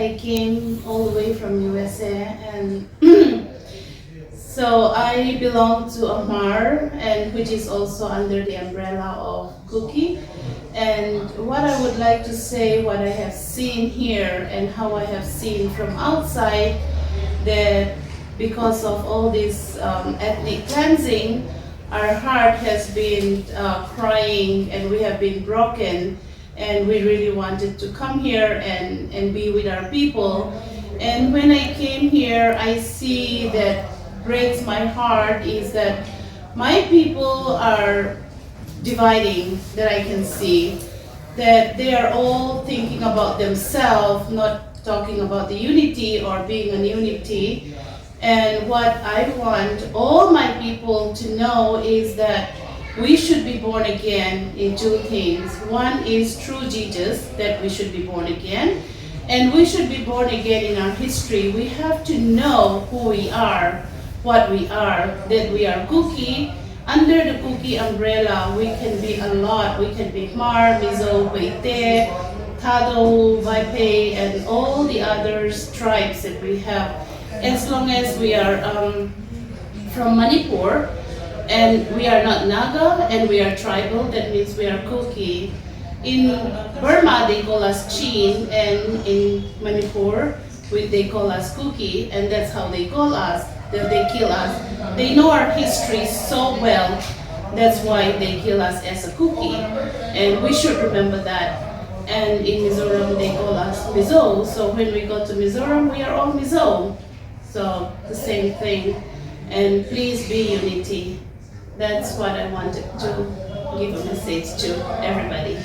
I came all the way from USA, and so I belong to Hmar, and which is also under the umbrella of Kuki. And what I would like to say, what I have seen here and how I have seen from outside, that because of all this ethnic cleansing, our heart has been crying and we have been broken, and we really wanted to come here and be with our people. And when I came here, I see that breaks my heart is that my people are dividing, that I can see, that they are all thinking about themselves, not talking about the unity or being in unity. And what I want all my people to know is that we should be born again in two things. One is through Jesus, that we should be born again. And we should be born again in our history. We have to know who we are, what we are, that we are Kuki. Under the Kuki umbrella, we can be a lot. We can be Hmar, Mizo, Beite, Tado, Vaipe, and all the other tribes that we have. As long as we are from Manipur, and we are not Naga, and we are tribal, that means we are Kuki. In Burma, they call us Chin, and in Manipur, they call us Kuki, and that's how they call us, that they kill us. They know our history so well, that's why they kill us as a Kuki, and we should remember that. And in Mizoram, they call us Mizo, so when we go to Mizoram, we are all Mizo. So the same thing, and please be unity. That's what I wanted to give a message to everybody.